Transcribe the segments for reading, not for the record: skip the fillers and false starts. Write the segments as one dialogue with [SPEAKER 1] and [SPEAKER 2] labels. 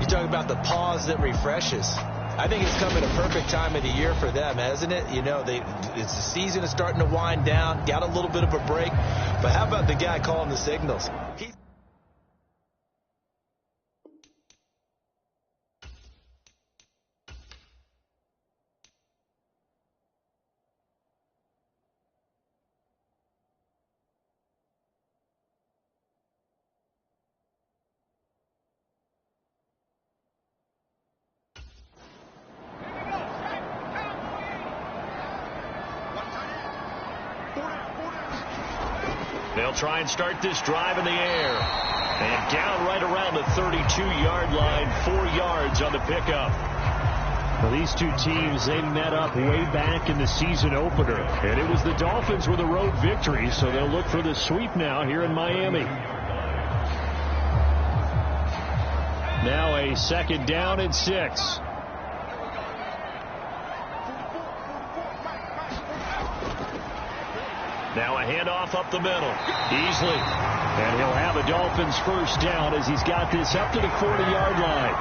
[SPEAKER 1] You talk about the pause that refreshes. I think it's coming a perfect time of the year for them, hasn't it? You know, the season is starting to wind down, got a little bit of a break. But how about the guy calling the signals?
[SPEAKER 2] They'll try and start this drive in the air. And down right around the 32-yard line, 4 yards on the pickup.
[SPEAKER 3] Well, these two teams, they met up way back in the season opener. And it was the Dolphins with a road victory, so they'll look for the sweep now here in Miami. Now a 2nd down and 6.
[SPEAKER 2] Now a handoff up the middle. Easily.
[SPEAKER 3] And he'll have a Dolphins first down as he's got this up to the 40-yard line.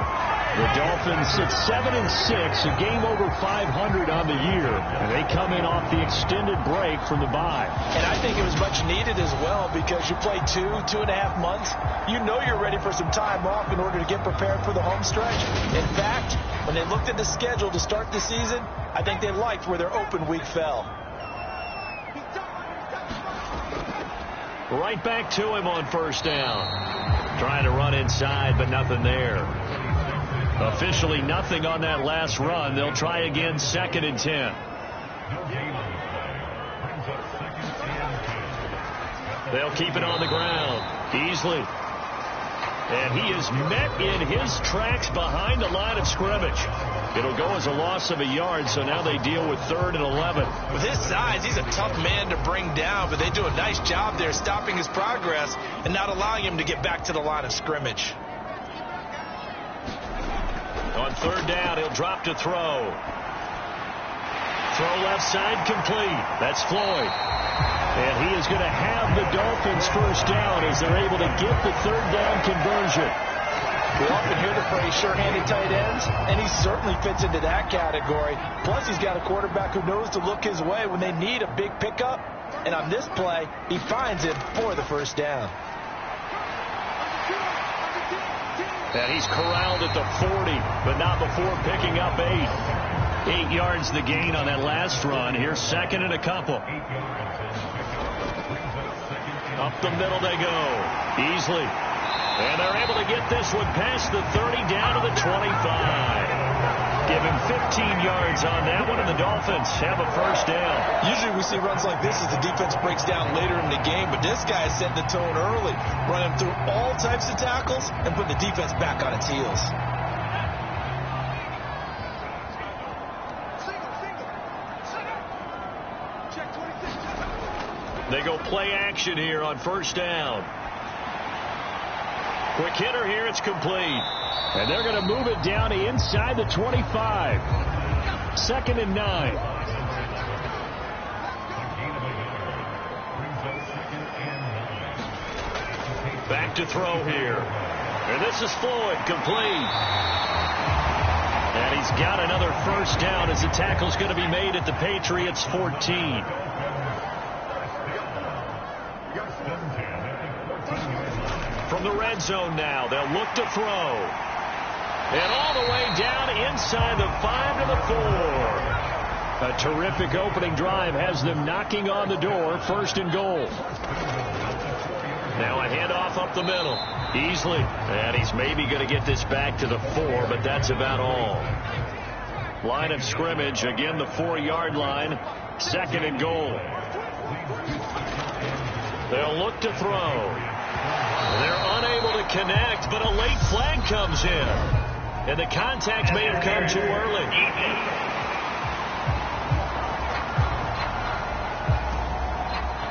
[SPEAKER 3] The Dolphins sit 7-6, a game over 500 on the year. And they come in off the extended break from the bye.
[SPEAKER 1] And I think it was much needed as well because you play 2.5 months. You know you're ready for some time off in order to get prepared for the home stretch. In fact, when they looked at the schedule to start the season, I think they liked where their open week fell.
[SPEAKER 2] Right back to him on first down. Trying to run inside, but nothing there. Officially nothing on that last run. They'll try again 2nd and 10. They'll keep it on the ground. Easily. And he is met in his tracks behind the line of scrimmage. It'll go as a loss of a yard, so now they deal with 3rd and 11.
[SPEAKER 1] With his size, he's a tough man to bring down, but they do a nice job there stopping his progress and not allowing him to get back to the line of scrimmage.
[SPEAKER 2] On 3rd down, he'll drop to throw. Throw left side complete. That's Floyd. And he is going to have the Dolphins first down as they're able to get the 3rd down conversion.
[SPEAKER 1] We often hear the phrase sure-handed tight ends, and he certainly fits into that category. Plus, he's got a quarterback who knows to look his way when they need a big pickup. And on this play, he finds it for the first down.
[SPEAKER 2] And he's corralled at the 40, but not before picking up 8. 8 yards the gain on that last run. Here's 2nd and a couple. Up the middle they go. Easily. And they're able to get this one past the 30 down to the 25. Give him 15 yards on that one, and the Dolphins have a first down.
[SPEAKER 1] Usually we see runs like this as the defense breaks down later in the game, but this guy is setting the tone early, running through all types of tackles and putting the defense back on its heels.
[SPEAKER 2] They go play action here on first down. Quick hitter here, it's complete.
[SPEAKER 3] And they're going to move it down to inside the 25. 2nd and 9.
[SPEAKER 2] Back to throw here. And this is Floyd, complete. And he's got another first down as the tackle's going to be made at the Patriots 14. From the red zone now, they'll look to throw. And all the way down inside the 5 to the 4.
[SPEAKER 3] A terrific opening drive has them knocking on the door. 1st and goal.
[SPEAKER 2] Now a handoff up the middle. Easily. And he's maybe going to get this back to the 4, but that's about all. Line of scrimmage, again the 4-yard line. 2nd and goal. They'll look to throw. They're unable to connect, but a late flag comes in. And the contact may have come too early.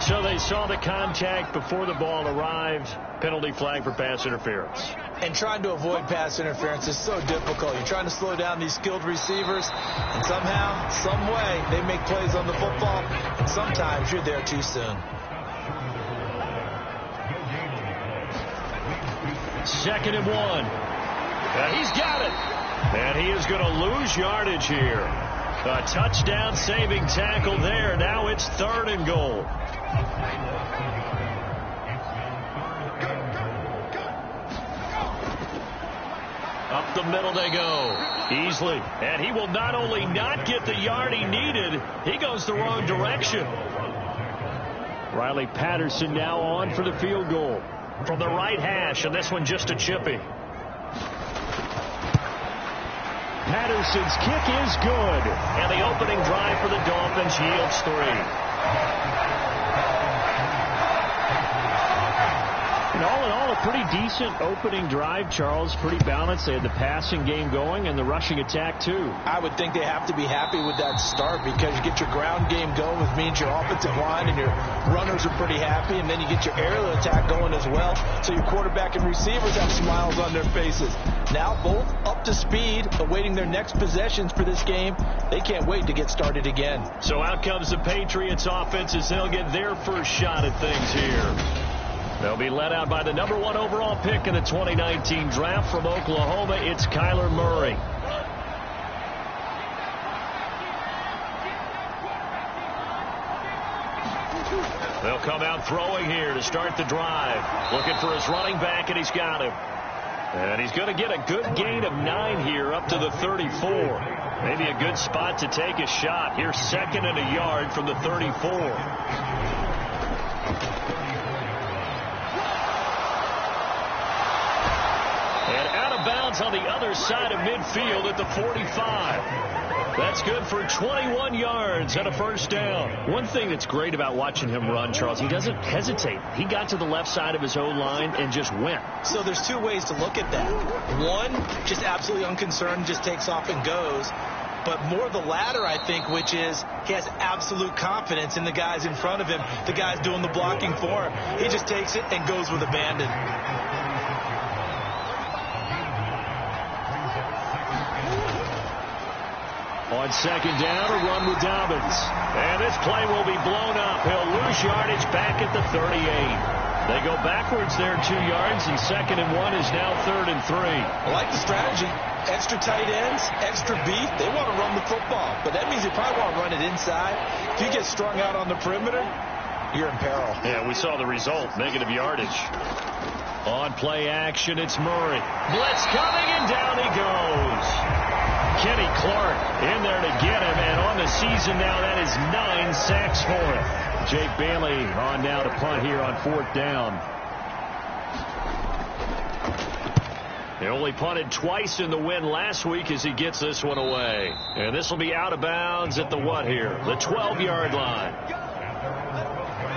[SPEAKER 3] So they saw the contact before the ball arrived. Penalty flag for pass interference.
[SPEAKER 1] And trying to avoid pass interference is so difficult. You're trying to slow down these skilled receivers, and somehow, some way, they make plays on the football, and sometimes you're there too soon.
[SPEAKER 3] 2nd and 1.
[SPEAKER 2] He's got it. And he is going to lose yardage here. A touchdown saving tackle there. Now it's 3rd and goal. Up the middle they go. Easily. And he will not only not get the yard he needed, he goes the wrong direction.
[SPEAKER 3] Riley Patterson now on for the field goal.
[SPEAKER 2] From the right hash, and this one just a chippy.
[SPEAKER 3] Patterson's kick is good.
[SPEAKER 2] And the opening drive for the Dolphins yields 3.
[SPEAKER 3] And all in all, a pretty decent opening drive, Charles. Pretty balanced. They had the passing game going and the rushing attack, too.
[SPEAKER 1] I would think they have to be happy with that start because you get your ground game going, which means your offensive line and your runners are pretty happy, and then you get your aerial attack going as well. So your quarterback and receivers have smiles on their faces. Now both up to speed, awaiting their next possessions for this game. They can't wait to get started again.
[SPEAKER 2] So out comes the Patriots offense as they'll get their first shot at things here. They'll be led out by the number 1 overall pick in the 2019 draft from Oklahoma. It's Kyler Murray. They'll come out throwing here to start the drive. Looking for his running back, and he's got him. And he's going to get a good gain of 9 here up to the 34. Maybe a good spot to take a shot. Here's 2nd and a yard from the 34. Bounds on the other side of midfield at the 45. That's good for 21 yards and a first down.
[SPEAKER 3] One thing that's great about watching him run, Charles, he doesn't hesitate. He got to the left side of his own line and just went.
[SPEAKER 1] So there's 2 ways to look at that. One, just absolutely unconcerned, just takes off and goes. But more the latter, I think, which is he has absolute confidence in the guys in front of him, the guys doing the blocking for him. He just takes it and goes with abandon.
[SPEAKER 3] On 2nd down, a run with Dobbins.
[SPEAKER 2] And this play will be blown up. He'll lose yardage back at the 38. They go backwards there 2 yards, and 2nd and 1 is now 3rd and 3.
[SPEAKER 1] I like the strategy. Extra tight ends, extra beef. They want to run the football, but that means they probably want to run it inside. If you get strung out on the perimeter, you're in peril.
[SPEAKER 2] Yeah, we saw the result, negative yardage. On play action, it's Murray. Blitz coming, and down he goes. Kenny Clark in there to get him, and on the season now, that is 9 sacks for him.
[SPEAKER 3] Jake Bailey on now to punt here on 4th down.
[SPEAKER 2] He only punted twice in the win last week as he gets this one away. And this will be out of bounds at the what here? The 12-yard line.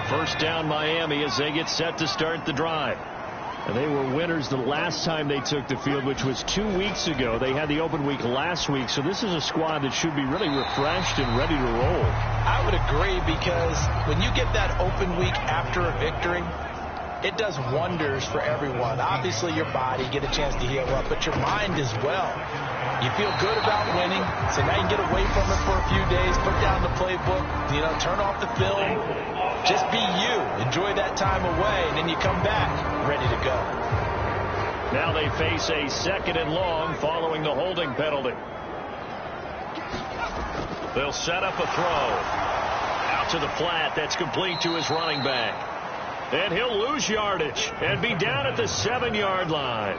[SPEAKER 2] First down Miami as they get set to start the drive.
[SPEAKER 3] And they were winners the last time they took the field, which was 2 weeks ago. They had the open week last week, so this is a squad that should be really refreshed and ready to roll.
[SPEAKER 1] I would agree, because when you get that open week after a victory, it does wonders for everyone. Obviously, your body, get a chance to heal up, but your mind as well. You feel good about winning, so now you can get away from it for a few days, put down the playbook, turn off the film. Just be you. Enjoy that time away, and then you come back ready to go.
[SPEAKER 2] Now they face a 2nd and long following the holding penalty. They'll set up a throw. Out to the flat. That's complete to his running back. And he'll lose yardage and be down at the 7-yard line.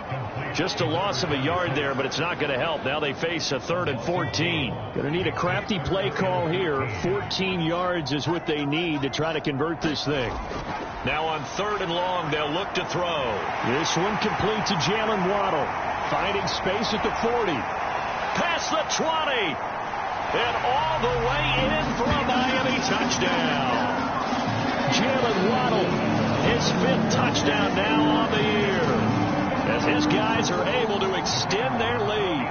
[SPEAKER 2] Just a loss of a yard there, but it's not going to help. Now they face a 3rd and 14.
[SPEAKER 3] Going to need a crafty play call here. 14 yards is what they need to try to convert this thing.
[SPEAKER 2] Now on 3rd and long, they'll look to throw.
[SPEAKER 3] This one complete to Jalen Waddle. Finding space at the 40.
[SPEAKER 2] Past the 20. And all the way in for a Miami touchdown.
[SPEAKER 3] Jalen Waddle.
[SPEAKER 2] His 5th touchdown now on the year, as his guys are able to extend their lead.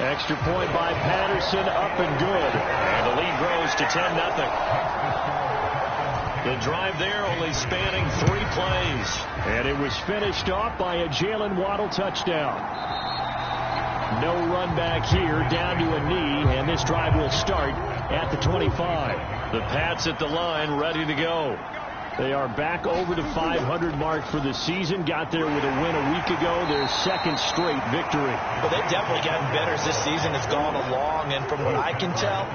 [SPEAKER 3] Extra point by Patterson, up and good.
[SPEAKER 2] And the lead grows to 10-0. The drive there only spanning 3 plays.
[SPEAKER 3] And it was finished off by a Jalen Waddle touchdown. No run back here, down to a knee, and this drive will start at the 25.
[SPEAKER 2] The Pats at the line, ready to go.
[SPEAKER 3] They are back over the 500 mark for the season. Got there with a win a week ago. Their second straight victory.
[SPEAKER 1] Well, they've definitely gotten better as this season has gone along. And from what I can tell,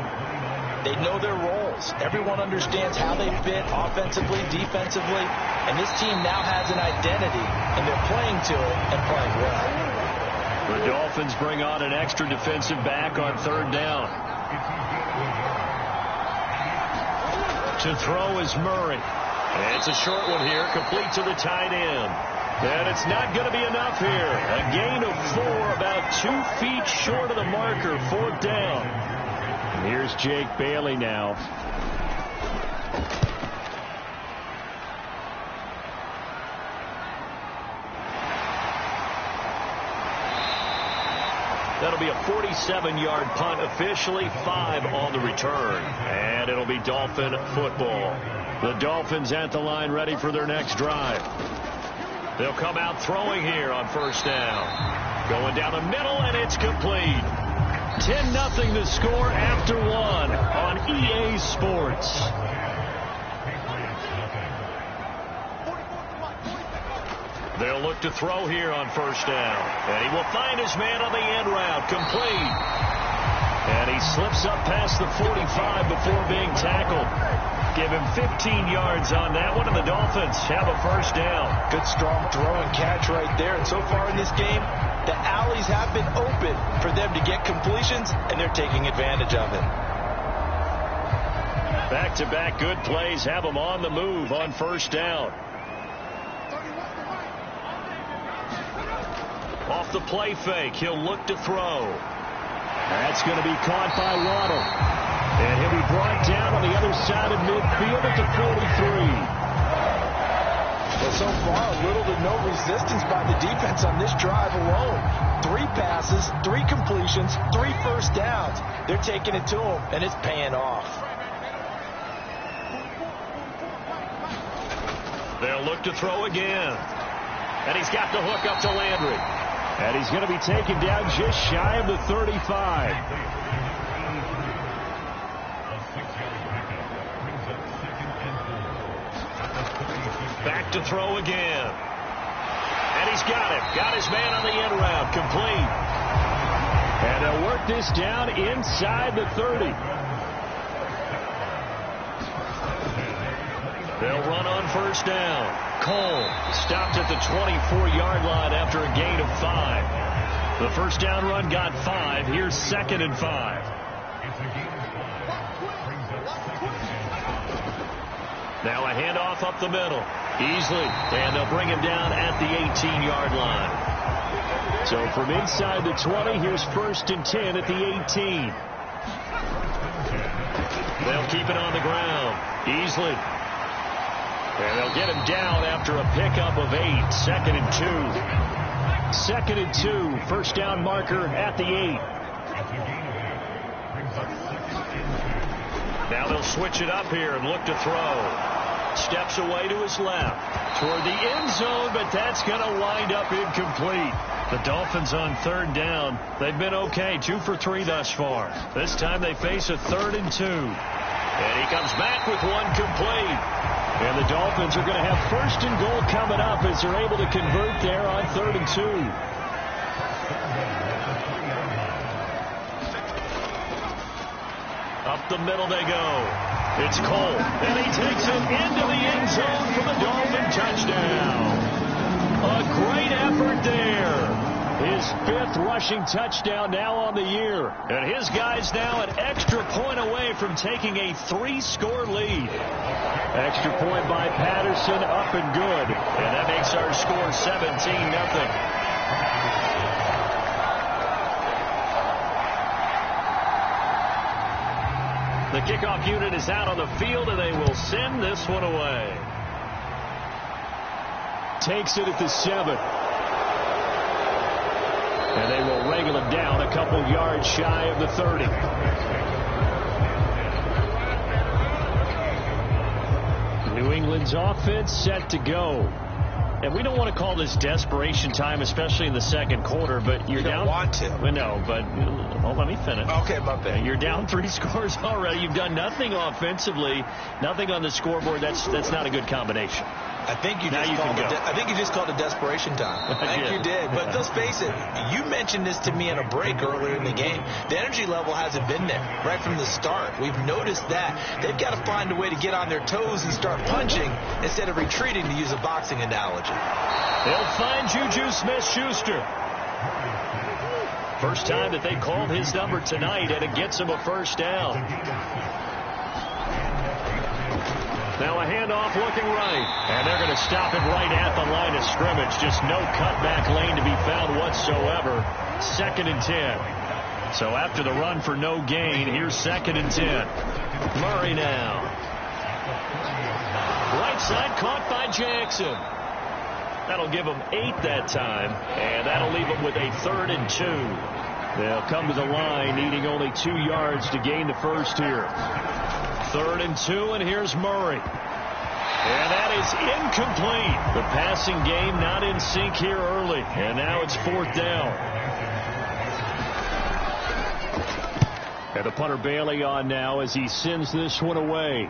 [SPEAKER 1] they know their roles. Everyone understands how they fit offensively, defensively. And this team now has an identity, and they're playing to it and playing well.
[SPEAKER 2] The Dolphins bring on an extra defensive back on third down. To throw is Murray. It's a short one here, complete to the tight end. And it's not going to be enough here. A gain of 4, about 2 feet short of the marker, 4th down.
[SPEAKER 3] And here's Jake Bailey now.
[SPEAKER 2] That'll be a 47-yard punt, officially 5 on the return. And it'll be Dolphin football. The Dolphins at the line ready for their next drive. They'll come out throwing here on first down. Going down the middle, and it's complete. 10-0 the score after 1 on EA Sports. They'll look to throw here on first down. And he will find his man on the end route. Complete. And he slips up past the 45 before being tackled. Give him 15 yards on that one, and the Dolphins have a first down.
[SPEAKER 1] Good, strong throw and catch right there. And so far in this game, the alleys have been open for them to get completions, and they're taking advantage of it.
[SPEAKER 2] Back-to-back good plays have them on the move on first down. Off the play fake, he'll look to throw.
[SPEAKER 3] That's going to be caught by Waddle. And he'll be brought down on the other side of midfield at the 43.
[SPEAKER 1] Well, so far, little to no resistance by the defense on this drive alone. 3 passes, 3 completions, 3 first downs. They're taking it to him, and it's paying off.
[SPEAKER 2] They'll look to throw again. And he's got the hook up to Landry.
[SPEAKER 3] And he's going to be taken down just shy of the 35.
[SPEAKER 2] Back to throw again. And he's got it. Got his man on the end route. Complete.
[SPEAKER 3] And they'll work this down inside the 30.
[SPEAKER 2] They'll run on first down. Cole stopped at the 24-yard line after a gain of 5. The first down run got 5. Here's 2nd and 5. Now a handoff up the middle. Easily. And they'll bring him down at the 18-yard line.
[SPEAKER 3] So from inside the 20, here's 1st and 10 at the 18.
[SPEAKER 2] They'll keep it on the ground. Easily. And they'll get him down after a pickup of 8. 2nd and 2.
[SPEAKER 3] 2nd and 2. First down marker at the 8.
[SPEAKER 2] Now they'll switch it up here and look to throw. Steps away to his left. Toward the end zone, but that's going to wind up incomplete. The Dolphins on 3rd down. They've been okay. 2 for 3 thus far. This time they face a 3rd and 2. And he comes back with 1 complete.
[SPEAKER 3] And the Dolphins are going to have 1st and goal coming up as they're able to convert there on 3rd and 2.
[SPEAKER 2] Up the middle they go. It's Cole. And he takes it into the end zone for the Dolphin touchdown. A great effort there.
[SPEAKER 3] His 5th rushing touchdown now on the year.
[SPEAKER 2] And his guys now an extra point away from taking a 3-score lead.
[SPEAKER 3] Extra point by Patterson, up and good.
[SPEAKER 2] And that makes our score 17-0. The kickoff unit is out on the field, and they will send this one away.
[SPEAKER 3] Takes it at the 7. And they will wrangle him down a couple yards shy of the 30. New England's offense set to go.
[SPEAKER 2] And we don't want to call this desperation time, especially in the second quarter, but you're down.
[SPEAKER 1] You don't want to.
[SPEAKER 2] Well, no, but let me finish.
[SPEAKER 1] Okay, my bad.
[SPEAKER 2] You're down 3 scores already. You've done nothing offensively, nothing on the scoreboard. That's not a good combination.
[SPEAKER 1] I think you just called it desperation time. I think you did. But let's face it, you mentioned this to me in a break earlier in the game. The energy level hasn't been there right from the start. We've noticed that. They've got to find a way to get on their toes and start punching instead of retreating, to use a boxing analogy.
[SPEAKER 2] They'll find Juju Smith-Schuster. First time that they called his number tonight, and it gets him a first down. Now a handoff looking right, and they're going to stop it right at the line of scrimmage. Just no cutback lane to be found whatsoever. 2nd and 10. So after the run for no gain, here's 2nd and 10. Murray now. Right side caught by Jackson. That'll give them 8 that time, and that'll leave them with a 3rd and 2. They'll come to the line needing only 2 yards to gain the first here. 3rd and 2, and here's Murray. And that is incomplete. The passing game not in sync here early, and now it's 4th down. And the punter Bailey on now as he sends this one away.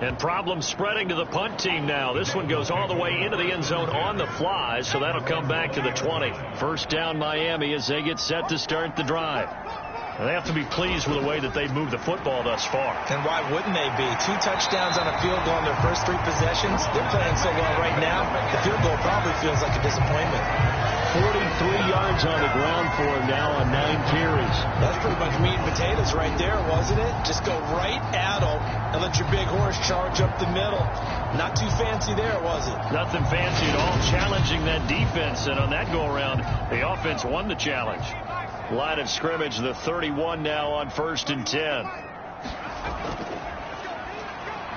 [SPEAKER 2] And problems spreading to the punt team now. This one goes all the way into the end zone on the fly, so that'll come back to the 20. First down Miami as they get set to start the drive. They have to be pleased with the way that they've moved the football thus far.
[SPEAKER 1] And why wouldn't they be? 2 touchdowns on a field goal in their first 3 possessions. They're playing so well right now, the field goal probably feels like a disappointment.
[SPEAKER 2] 43 yards on the ground for him now on 9 carries.
[SPEAKER 1] That's pretty much meat and potatoes right there, wasn't it? Just go right at them and let your big horse charge up the middle. Not too fancy there, was it? Nothing
[SPEAKER 2] fancy at all, challenging that defense. And on that go-around, the offense won the challenge. Line of scrimmage, the 31 now on 1st and 10.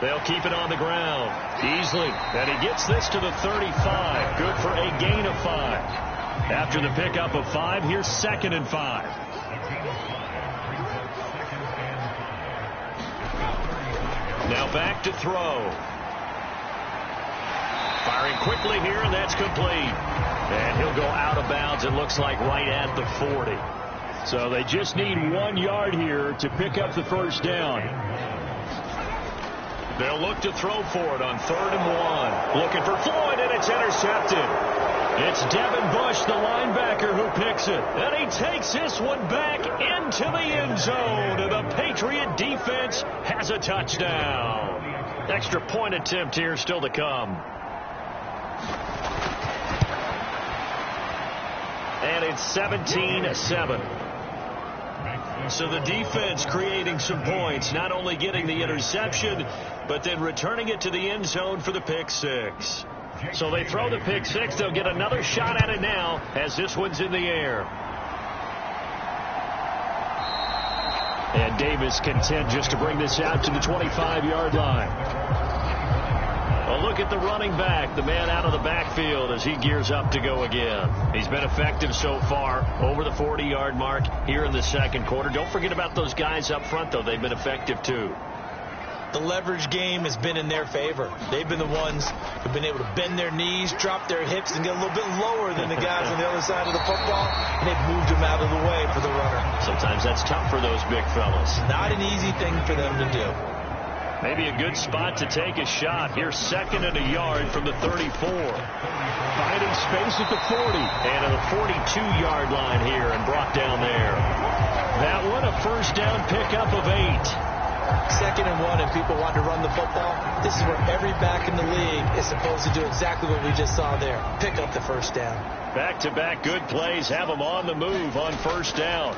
[SPEAKER 2] They'll keep it on the ground easily, and he gets this to the 35. Good for a gain of 5. After the pickup of 5, here's 2nd and 5. Now back to throw. Firing quickly here, and that's complete. And he'll go out of bounds, it looks like, right at the 40. So they just need 1 yard here to pick up the first down. They'll look to throw for it on 3rd and 1. Looking for Floyd, and it's intercepted. It's Devin Bush, the linebacker, who picks it. And he takes this one back into the end zone. And the Patriot defense has a touchdown. Extra point attempt here still to come. And it's 17-7. So the defense creating some points, not only getting the interception, but then returning it to the end zone for the pick 6. So they throw the pick 6. They'll get another shot at it now as this one's in the air. And Davis content just to bring this out to the 25-yard line. Well, look at the running back, the man out of the backfield as he gears up to go again. He's been effective so far, over the 40-yard mark here in the second quarter. Don't forget about those guys up front, though. They've been effective, too. The leverage game has been in their favor. They've been the ones who've been able to bend their knees, drop their hips, and get a little bit lower than the guys on the other side of the football, and they've moved them out of the way for the runner. Sometimes that's tough for those big fellas. Not an easy thing for them to do. Maybe a good spot to take a shot. Here's 2nd and a yard from the 34. Finding space at the 40. And at the 42-yard line here and brought down there. That one a first down pickup of 8. 2nd and 1 and people want to run the football. This is where every back in the league is supposed to do exactly what we just saw there. Pick up the first down. Back-to-back good plays have them on the move on first down.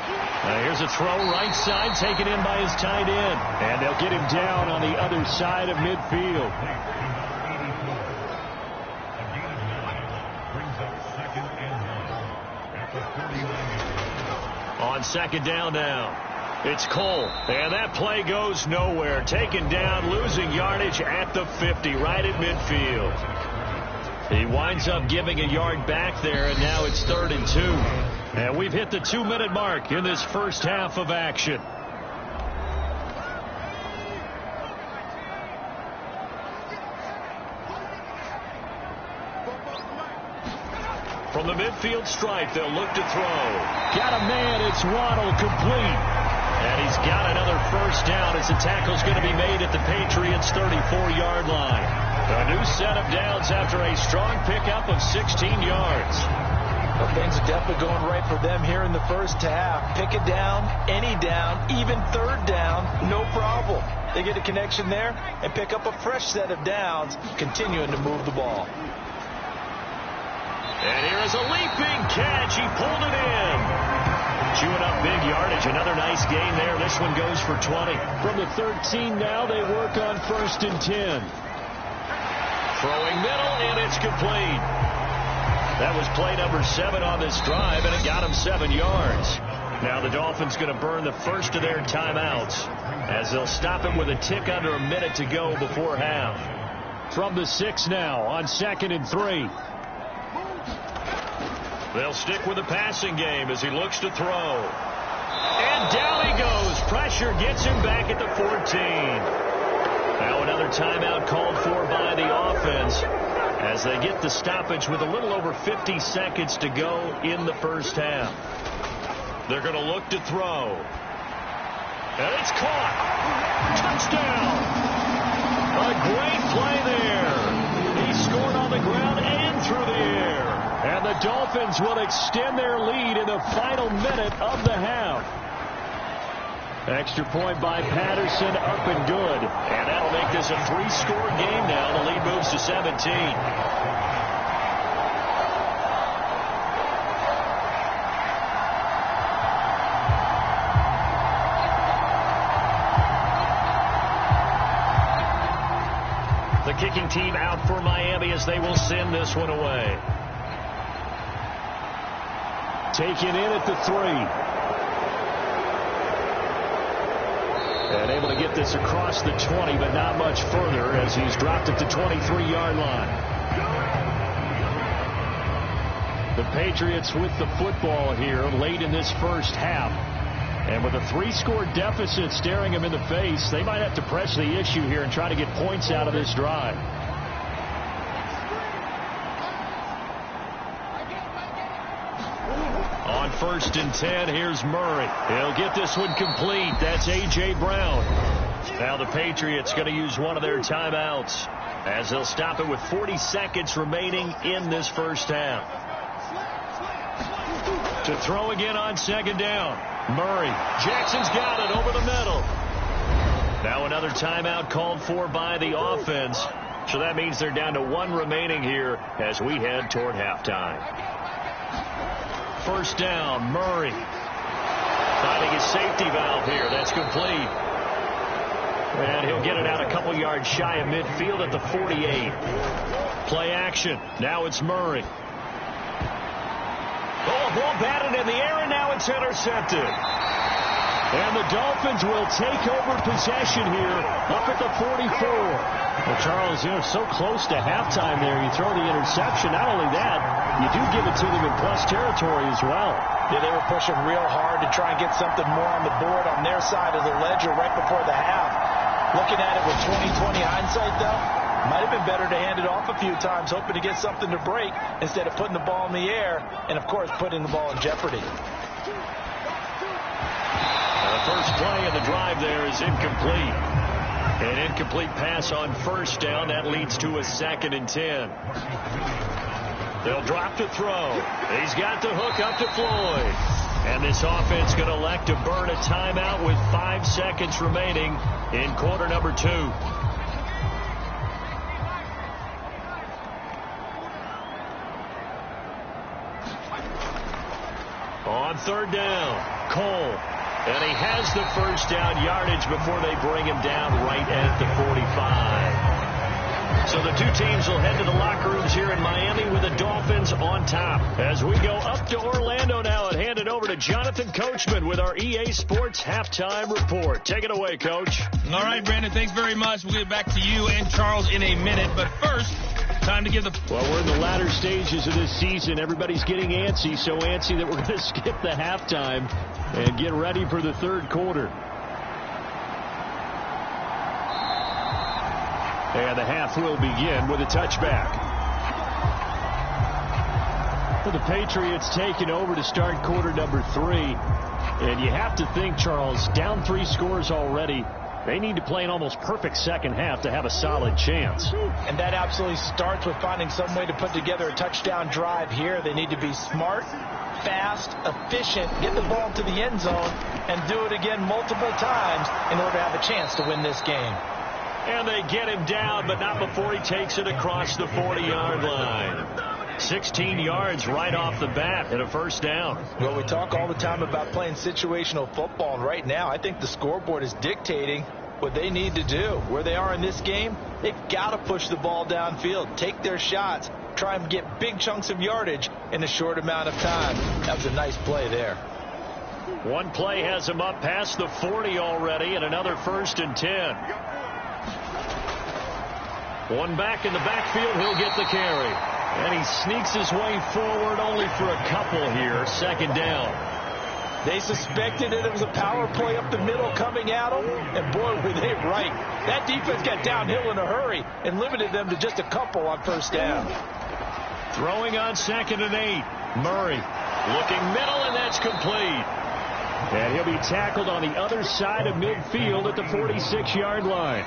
[SPEAKER 2] Now here's a throw right side taken in by his tight end. And they'll get him down on the other side of midfield. On 2nd down now. It's Cole. And that play goes nowhere. Taken down, losing yardage at the 50, right at midfield. He winds up giving a yard back there, and now it's 3rd and 2. And we've hit the 2-minute mark in this first half of action. From the midfield stripe, they'll look to throw.
[SPEAKER 3] Got a man. It's Waddle, complete.
[SPEAKER 2] And he's got another first down as the tackle's going to be made at the Patriots' 34-yard line. A new set of downs after a strong pickup of 16 yards.
[SPEAKER 1] Well, things are definitely going right for them here in the first half. Pick a down, any down, even third down, no problem. They get a connection there and pick up a fresh set of downs, continuing to move the ball.
[SPEAKER 2] And here is a leaping catch. He pulled it in. Chewing up big yardage. Another nice gain there. This one goes for 20.
[SPEAKER 3] From the 13 now, they work on 1st and 10.
[SPEAKER 2] Throwing middle, and it's complete. That was play number 7 on this drive, and it got him 7 yards. Now the Dolphins going to burn the first of their timeouts as they'll stop him with a tick under a minute to go before half.
[SPEAKER 3] From the 6 now on 2nd and 3.
[SPEAKER 2] They'll stick with the passing game as he looks to throw. And down he goes. Pressure gets him back at the 14. Now another timeout called for by the offense as they get the stoppage with a little over 50 seconds to go in the first half. They're going to look to throw. And it's caught. Touchdown. A great play there. He scored on the ground and through the air.
[SPEAKER 3] And the Dolphins will extend their lead in the final minute of the half. Extra point by Patterson, up and good.
[SPEAKER 2] And that'll make this a 3-score game now. The lead moves to 17. The kicking team out for Miami as they will send this one away.
[SPEAKER 3] Taken in at the 3. And able to get this across the 20, but not much further as he's dropped at the 23-yard line. The Patriots with the football here late in this first half. And with a 3-score deficit staring them in the face, they might have to press the issue here and try to get points out of this drive.
[SPEAKER 2] On 1st and 10, here's Murray. He'll get this one complete. That's A.J. Brown. Now the Patriots going to use one of their timeouts as they'll stop it with 40 seconds remaining in this first half. To throw again on 2nd down. Murray. Jackson's got it over the middle. Now another timeout called for by the offense. So that means they're down to 1 remaining here as we head toward halftime. 1st down, Murray. Finding his safety valve here. That's complete. And he'll get it out a couple yards shy of midfield at the 48. Play action. Now it's Murray. Oh, ball batted in the air, and now it's intercepted.
[SPEAKER 3] And the Dolphins will take over possession here up at the 44. Well, Charles, so close to halftime there. You throw the interception. Not only that, you do give it to them in plus territory as well.
[SPEAKER 1] Yeah, they were pushing real hard to try and get something more on the board on their side of the ledger right before the half. Looking at it with 20/20 hindsight, though, might have been better to hand it off a few times, hoping to get something to break instead of putting the ball in the air and, of course, putting the ball in jeopardy.
[SPEAKER 2] The first play of the drive there is incomplete. An incomplete pass on 1st down. That leads to a 2nd and 10. They'll drop to throw. He's got the hook up to Floyd. And this offense going to elect to burn a timeout with 5 seconds remaining in quarter number 2. On 3rd down, Cole. And he has the first down yardage before they bring him down right at the 45. So the two teams will head to the locker rooms here in Miami with the Dolphins on top. As we go up to Orlando now and hand it over to Jonathan Coachman with our EA Sports Halftime Report. Take it away, Coach.
[SPEAKER 4] All right, Brandon, thanks very much. We'll get back to you and Charles in a minute. But first, time to give the...
[SPEAKER 3] Well, we're in the latter stages of this season. Everybody's getting antsy, so antsy that we're going to skip the halftime and get ready for the 3rd quarter. And the half will begin with a touchback. for the Patriots taking over to start quarter number 3. And you have to think, Charles, down 3 scores already. They need to play an almost perfect second half to have a solid chance.
[SPEAKER 1] And that absolutely starts with finding some way to put together a touchdown drive here. They need to be smart, fast, efficient, get the ball to the end zone, and do it again multiple times in order to have a chance to win this game.
[SPEAKER 2] And they get him down, but not before he takes it across the 40-yard line. 16 yards right off the bat and a first down.
[SPEAKER 1] Well, we talk all the time about playing situational football, and right now I think the scoreboard is dictating what they need to do. Where they are in this game, they've got to push the ball downfield, take their shots, try and get big chunks of yardage in a short amount of time. That was a nice play there.
[SPEAKER 2] One play has him up past the 40 already, and another 1st and 10. One back in the backfield, he'll get the carry. And he sneaks his way forward only for a couple here. Second down.
[SPEAKER 1] They suspected it was a power play up the middle coming at them, and boy, were they right. That defense got downhill in a hurry and limited them to just a couple on first down.
[SPEAKER 2] Throwing on 2nd and 8. Murray looking middle, and that's complete.
[SPEAKER 3] And he'll be tackled on the other side of midfield at the 46-yard line.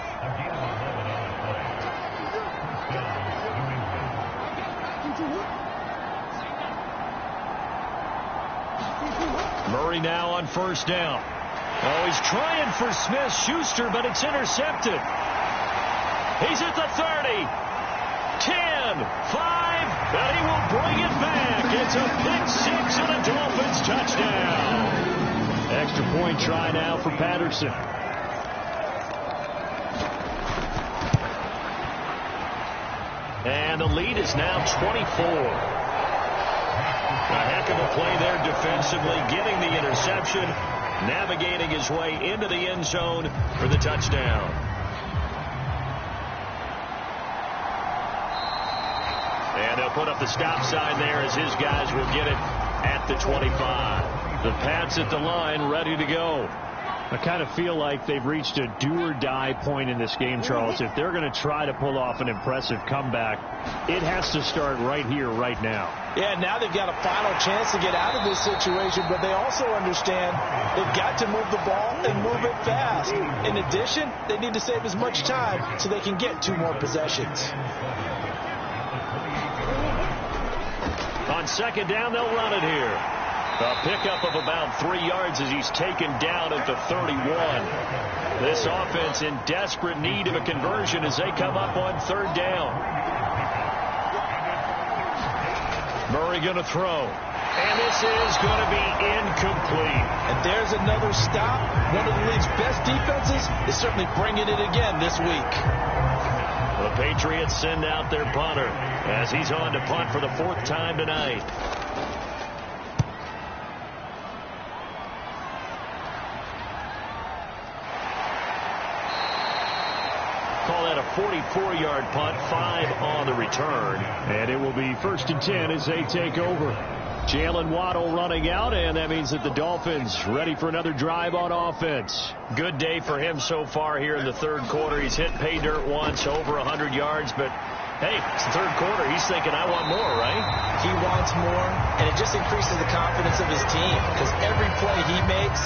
[SPEAKER 2] Murray now on first down. Oh, he's trying for Smith-Schuster, but it's intercepted. He's at the 30. 10, 5, and he will bring it back. It's a pick 6 and a Dolphins touchdown.
[SPEAKER 3] Extra point try now for Patterson.
[SPEAKER 2] And the lead is now 24. A heck of a play there defensively, getting the interception, navigating his way into the end zone for the touchdown. And they'll put up the stop sign there as his guys will get it at the 25. The Pats at the line, ready to go.
[SPEAKER 3] I kind of feel like they've reached a do-or-die point in this game, Charles. If they're going to try to pull off an impressive comeback, it has to start right here, right now.
[SPEAKER 1] Yeah, now they've got a final chance to get out of this situation, but they also understand they've got to move the ball and move it fast. In addition, they need to save as much time so they can get 2 more possessions.
[SPEAKER 2] On second down, they'll run it here. A pickup of about 3 yards as he's taken down at the 31. This offense in desperate need of a conversion as they come up on 3rd down. Murray going to throw. And this is going to be incomplete.
[SPEAKER 1] And there's another stop. One of the league's best defenses is certainly bringing it again this week.
[SPEAKER 2] The Patriots send out their punter as he's on to punt for the 4th time tonight. Call that a 44-yard punt, 5 on the return.
[SPEAKER 3] And it will be 1st and 10 as they take over. Jalen Waddle running out, and that means that the Dolphins ready for another drive on offense.
[SPEAKER 2] Good day for him so far here in the 3rd quarter. He's hit pay dirt once, over 100 yards, but hey, it's the 3rd quarter. He's thinking, I want more, right?
[SPEAKER 1] He wants more, and it just increases the confidence of his team because every play he makes,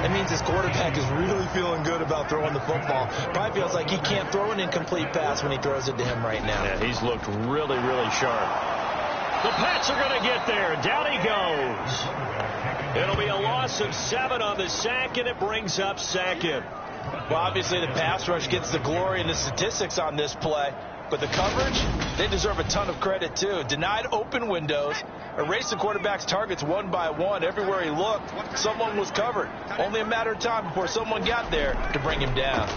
[SPEAKER 1] that means his quarterback is really feeling good about throwing the football. Probably feels like he can't throw an incomplete pass when he throws it to him right now.
[SPEAKER 2] Yeah, he's looked really, really sharp. The Pats are going to get there. Down he goes. It'll be a loss of 7 on the sack, and it brings up 2nd.
[SPEAKER 1] Well, obviously the pass rush gets the glory and the statistics on this play. But the coverage, they deserve a ton of credit, too. Denied open windows, erased the quarterback's targets one by one. Everywhere he looked, someone was covered. Only a matter of time before someone got there to bring him down.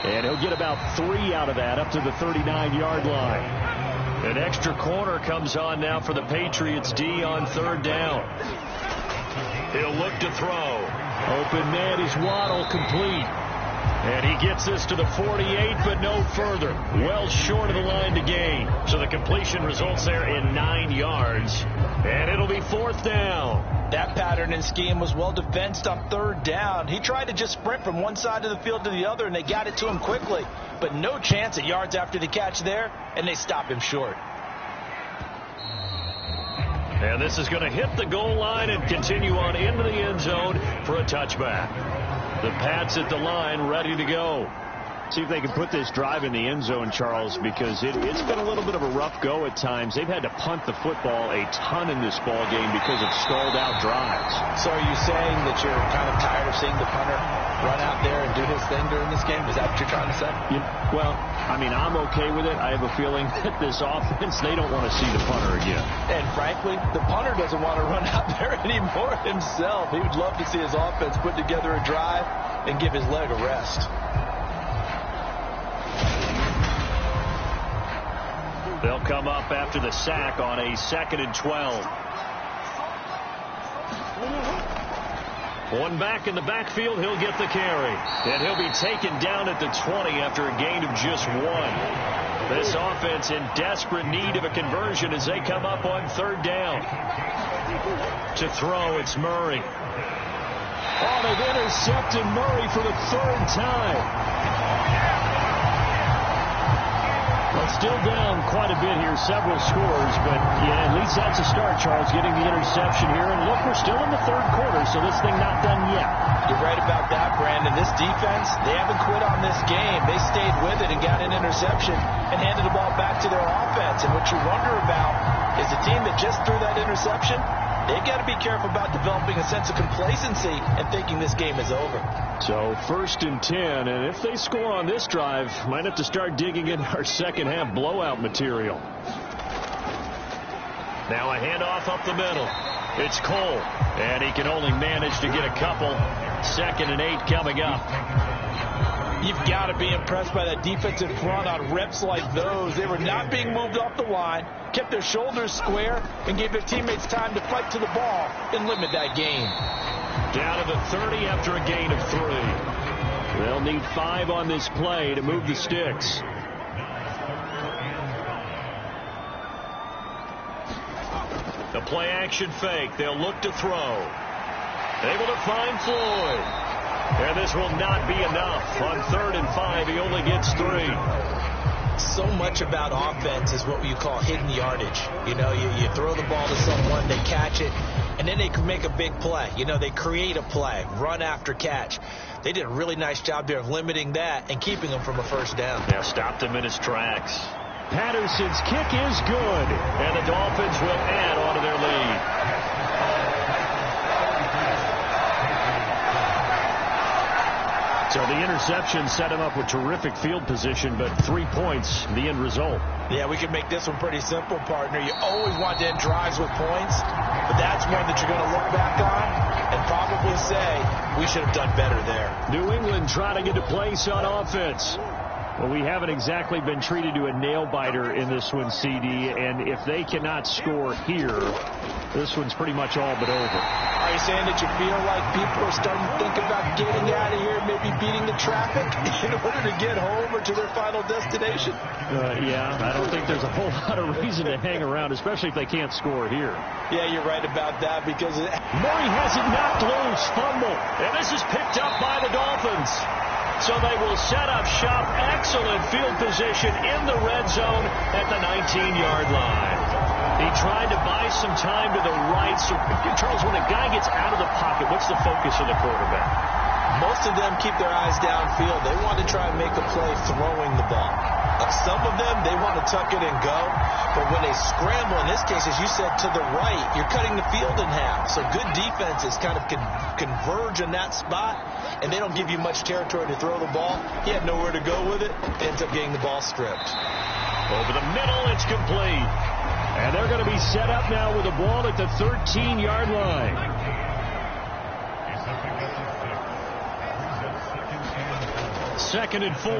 [SPEAKER 3] And he'll get about 3 out of that, up to the 39-yard line.
[SPEAKER 2] An extra corner comes on now for the Patriots D on 3rd down. He'll look to throw.
[SPEAKER 3] Open man is Waddle, complete.
[SPEAKER 2] And he gets this to the 48, but no further. Well short of the line to gain. So the completion results there in 9 yards. And it'll be 4th down.
[SPEAKER 1] That pattern and scheme was well defensed on 3rd down. He tried to just sprint from one side of the field to the other, and they got it to him quickly. But no chance at yards after the catch there, and they stop him short.
[SPEAKER 2] And this is going to hit the goal line and continue on into the end zone for a touchback. The Pats at the line ready to go.
[SPEAKER 3] See if they can put this drive in the end zone, Charles, because it's been a little bit of a rough go at times. They've had to punt the football a ton in this ball game because of stalled out drives.
[SPEAKER 1] So are you saying that you're kind of tired of seeing the punter run out there and do his thing during this game? Is that what you're trying to say?
[SPEAKER 3] Well, I mean, I'm okay with it. I have a feeling that this offense, they don't want to see the punter again.
[SPEAKER 1] And frankly, the punter doesn't want to run out there anymore himself. He would love to see his offense put together a drive and give his leg a rest.
[SPEAKER 2] They'll come up after the sack on a 2nd and 12. One back in the backfield, he'll get the carry. And he'll be taken down at the 20 after a gain of just 1. This offense in desperate need of a conversion as they come up on 3rd down. To throw, it's Murray.
[SPEAKER 3] Oh, they've intercepted Murray for the 3rd time. Well, still down quite a bit here, several scores, but yeah, at least that's a start, Charles, getting the interception here. And look, we're still in the 3rd quarter, so this thing not done yet.
[SPEAKER 1] You're right about that, Brandon. This defense, they haven't quit on this game. They stayed with it and got an interception and handed the ball back to their offense. And what you wonder about is the team that just threw that interception, they've got to be careful about developing a sense of complacency and thinking this game is over.
[SPEAKER 3] So 1st and 10, and if they score on this drive, might have to start digging in our second half blowout material.
[SPEAKER 2] Now a handoff up the middle. It's Cole, and he can only manage to get a couple. 2nd and 8 coming up.
[SPEAKER 1] You've got to be impressed by that defensive front on reps like those. They were not being moved off the line, kept their shoulders square, and gave their teammates time to fight to the ball and limit that gain.
[SPEAKER 2] Down to the 30 after a gain of 3.
[SPEAKER 3] They'll need 5 on this play to move the sticks.
[SPEAKER 2] The play action fake. They'll look to throw. Able to find Floyd. And this will not be enough. On 3rd and 5, he only gets 3.
[SPEAKER 1] So much about offense is what you call hidden yardage. You know, you throw the ball to someone, they catch it, and then they can make a big play. You know, they create a play, run after catch. They did a really nice job there of limiting that and keeping them from a 1st down.
[SPEAKER 2] Yeah, stopped him in his tracks.
[SPEAKER 3] Patterson's kick is good.
[SPEAKER 2] And the Dolphins will add on to their lead.
[SPEAKER 3] So the interception set him up with terrific field position, but 3 points, the end result.
[SPEAKER 1] Yeah, we can make this one pretty simple, partner. You always want to end drives with points, but that's one that you're going to look back on and probably say we should have done better there.
[SPEAKER 3] New England trying to get a place on offense. Well, we haven't exactly been treated to a nail-biter in this one, CD, and if they cannot score here, this one's pretty much all but over.
[SPEAKER 1] Are you saying that you feel like people are starting to think about getting out of here, maybe beating the traffic in order to get home or to their final destination?
[SPEAKER 3] Yeah, I don't think there's a whole lot of reason to hang around, especially if they can't score here.
[SPEAKER 1] Yeah, you're right about that because
[SPEAKER 3] Murray has it knocked loose, fumble.
[SPEAKER 2] And this is picked up by the Dolphins. So they will set up shop. Excellent field position in the red zone at the 19-yard line. He tried to buy some time to the right. So, Charles, when a guy gets out of the pocket, what's the focus of the quarterback?
[SPEAKER 1] Most of them keep their eyes downfield. They want to try and make a play throwing the ball. Some of them, they want to tuck it and go. But when they scramble, in this case, as you said, to the right, you're cutting the field in half. So good defenses kind of converge in that spot, and they don't give you much territory to throw the ball. He had nowhere to go with it. Ends up getting the ball stripped.
[SPEAKER 2] Over the middle, it's complete.
[SPEAKER 3] And they're going to be set up now with the ball at the 13-yard line. Second and 4.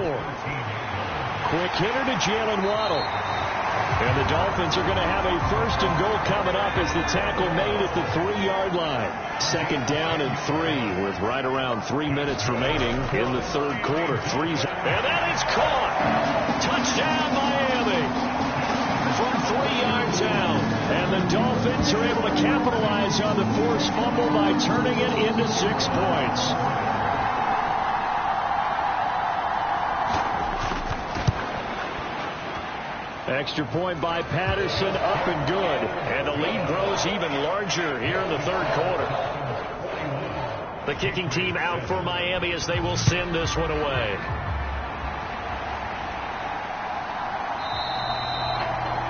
[SPEAKER 3] Quick hitter to Jalen Waddle. And the Dolphins are going to have a 1st and goal coming up as the tackle made at the 3-yard line. 2nd down and 3 with right around 3 minutes remaining in the 3rd quarter.
[SPEAKER 2] And that is caught. Touchdown, Miami. From 3 yards out.
[SPEAKER 3] And the Dolphins are able to capitalize on the forced fumble by turning it into 6 points.
[SPEAKER 2] Extra point by Patterson, up and good. And the lead grows even larger here in the third quarter. The kicking team out for Miami as they will send this one away.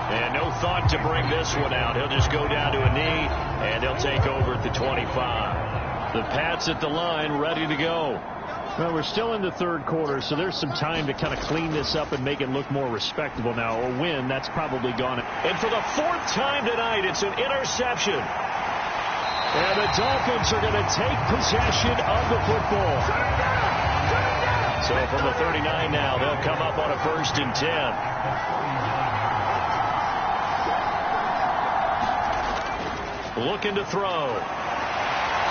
[SPEAKER 2] And no thought to bring this one out. He'll just go down to a knee, and he'll take over at the 25. The Pats at the line, ready to go.
[SPEAKER 3] Well, we're still in the third quarter, so there's some time to kind of clean this up and make it look more respectable now. A win, that's probably gone.
[SPEAKER 2] And for the fourth time tonight, it's an interception. And the Dolphins are going to take possession of the football. So from the 39 now, they'll come up on a 1st and 10. Looking to throw.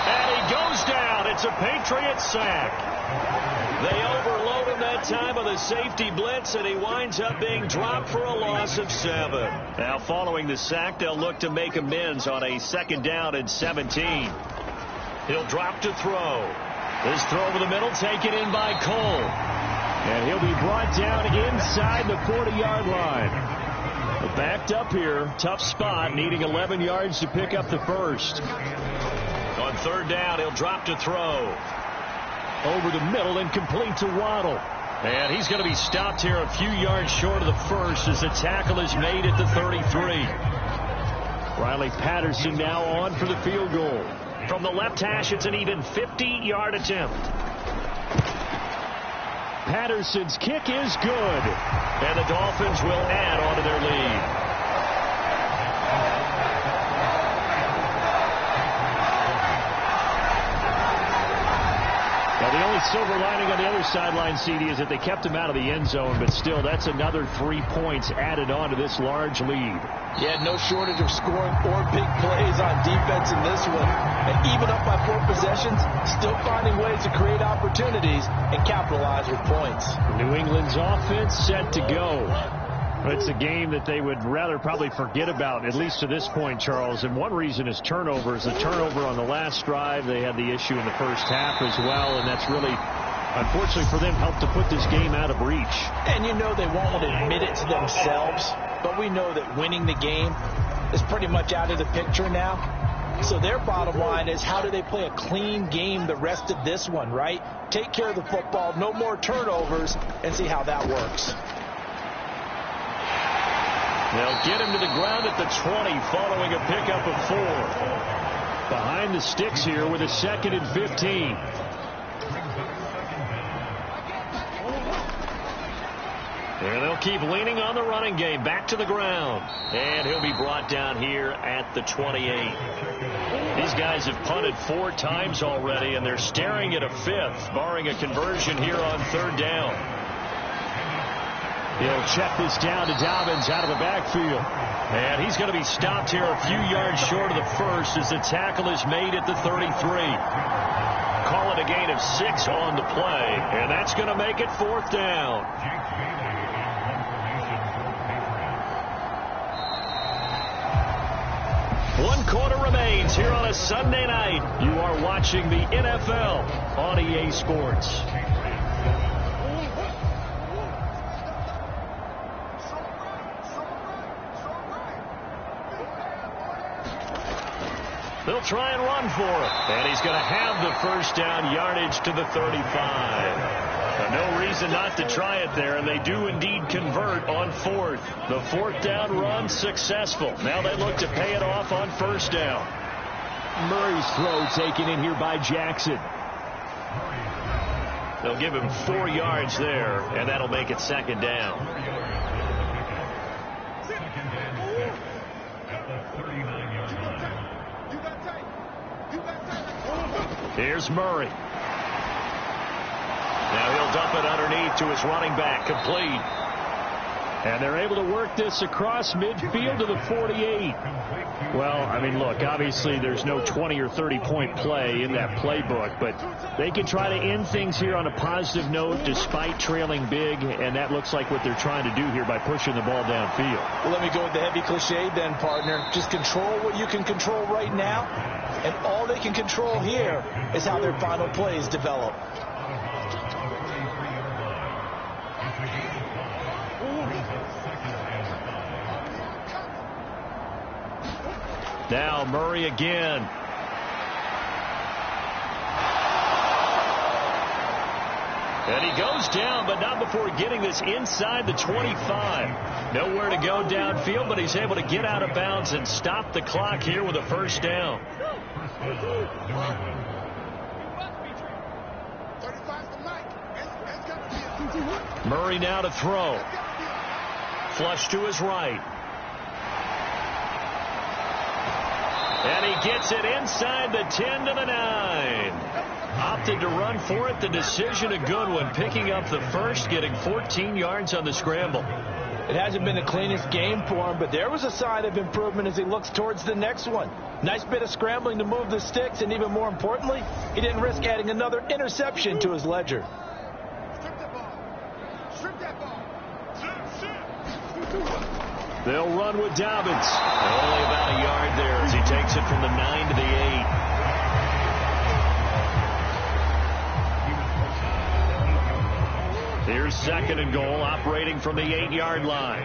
[SPEAKER 2] And he goes down. It's a Patriots sack. They overload him that time with a safety blitz, and he winds up being dropped for a loss of 7. Now, following the sack, they'll look to make amends on a 2nd down and 17. He'll drop to throw. This throw over the middle taken in by Cole.
[SPEAKER 3] And he'll be brought down inside the 40-yard line. Backed up here, tough spot, needing 11 yards to pick up the first.
[SPEAKER 2] On 3rd down, he'll drop to throw.
[SPEAKER 3] Over the middle and complete to Waddle.
[SPEAKER 2] And he's going to be stopped here a few yards short of the first as the tackle is made at the 33.
[SPEAKER 3] Riley Patterson now on for the field goal.
[SPEAKER 2] From the left hash, it's an even 50-yard attempt.
[SPEAKER 3] Patterson's kick is good.
[SPEAKER 2] And the Dolphins will add on to their lead.
[SPEAKER 3] Now, the only silver lining on the other sideline, CD, is that they kept him out of the end zone, but still, that's another 3 points added on to this large lead.
[SPEAKER 1] Yeah, no shortage of scoring or big plays on defense in this one. And even up by 4 possessions, still finding ways to create opportunities and capitalize with points.
[SPEAKER 3] New England's offense set to go. It's a game that they would rather probably forget about, at least to this point, Charles. And one reason is turnovers. The turnover on the last drive, they had the issue in the first half as well, and that's really, unfortunately for them, helped to put this game out of reach.
[SPEAKER 1] And you know they won't admit it to themselves, but we know that winning the game is pretty much out of the picture now. So their bottom line is, how do they play a clean game the rest of this one, right? Take care of the football, no more turnovers, and see how that works.
[SPEAKER 2] They'll get him to the ground at the 20 following a pickup of 4.
[SPEAKER 3] Behind the sticks here with a 2nd and 15.
[SPEAKER 2] And they'll keep leaning on the running game. Back to the ground. And he'll be brought down here at the 28. These guys have punted 4 times already, and they're staring at a 5th, barring a conversion here on 3rd down.
[SPEAKER 3] He'll check this down to Dobbins out of the backfield.
[SPEAKER 2] And he's going to be stopped here a few yards short of the first as the tackle is made at the 33. Call it a gain of 6 on the play, and that's going to make it 4th down. One quarter remains here on a Sunday night. You are watching the NFL on EA Sports. They'll try and run for it. And he's going to have the 1st down yardage to the 35. No reason not to try it there, and they do indeed convert on 4th. The 4th down run successful. Now they look to pay it off on 1st down.
[SPEAKER 3] Murray's throw taken in here by Jackson.
[SPEAKER 2] They'll give him 4 yards there, and that'll make it 2nd down. Here's Murray. Now he'll dump it underneath to his running back, complete.
[SPEAKER 3] And they're able to work this across midfield to the 48. Well, I mean, look, obviously there's no 20 or 30-point play in that playbook, but they can try to end things here on a positive note despite trailing big, and that looks like what they're trying to do here by pushing the ball downfield.
[SPEAKER 1] Well, let me go with the heavy cliche then, partner. Just control what you can control right now, and all they can control here is how their final plays develop.
[SPEAKER 2] Now Murray again. And he goes down, but not before getting this inside the 25. Nowhere to go downfield, but he's able to get out of bounds and stop the clock here with a first down. Murray now to throw. Flush to his right. And he gets it inside the 10 to the 9. Opted to run for it. The decision a good one. Picking up the first, getting 14 yards on the scramble.
[SPEAKER 1] It hasn't been the cleanest game for him, but there was a sign of improvement as he looks towards the next one. Nice bit of scrambling to move the sticks, and even more importantly, he didn't risk adding another interception to his ledger.
[SPEAKER 2] They'll run with Dobbins. Only about a yard there as he takes it from the 9 to the 8. Here's second and goal, operating from the 8-yard line.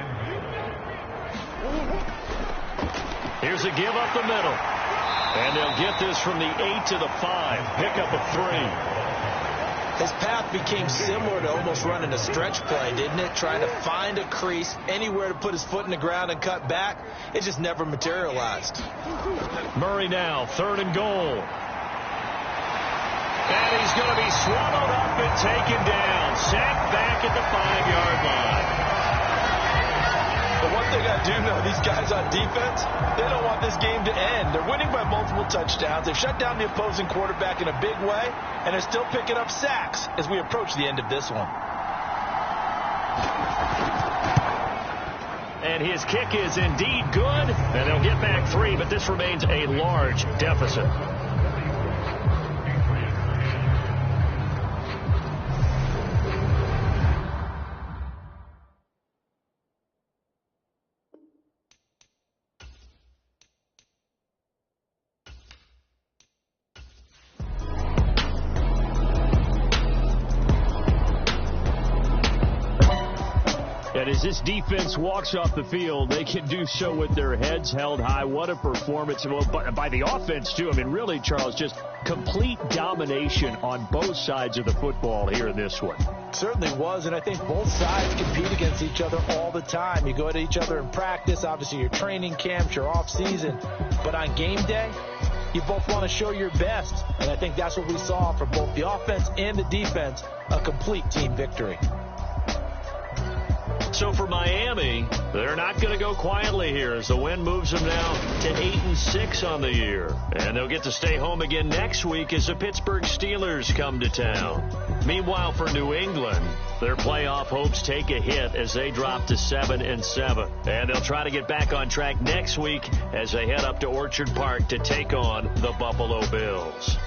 [SPEAKER 2] Here's a give up the middle. And they'll get this from the 8 to the 5. Pickup of 3.
[SPEAKER 1] His path became similar to almost running a stretch play, didn't it? Trying to find a crease, anywhere to put his foot in the ground and cut back. It just never materialized.
[SPEAKER 2] Murray now, third and goal. And he's going to be swallowed up and taken down. Sacked back at the 5-yard line.
[SPEAKER 1] But one thing I do know, these guys on defense, they don't want this game to end. They're winning by multiple touchdowns. They've shut down the opposing quarterback in a big way, and they're still picking up sacks as we approach the end of this one.
[SPEAKER 2] And his kick is indeed good, and they'll get back 3, but this remains a large deficit. And as this defense walks off the field, they can do so with their heads held high. What a performance by the offense, too. I mean, really, Charles, just complete domination on both sides of the football here in this one.
[SPEAKER 1] Certainly was, and I think both sides compete against each other all the time. You go at each other in practice, obviously your training camps, your off-season. But on game day, you both want to show your best. And I think that's what we saw from both the offense and the defense, a complete team victory.
[SPEAKER 2] So for Miami, they're not going to go quietly here as the win moves them now to 8-6 on the year. And they'll get to stay home again next week as the Pittsburgh Steelers come to town. Meanwhile, for New England, their playoff hopes take a hit as they drop to 7-7. And they'll try to get back on track next week as they head up to Orchard Park to take on the Buffalo Bills.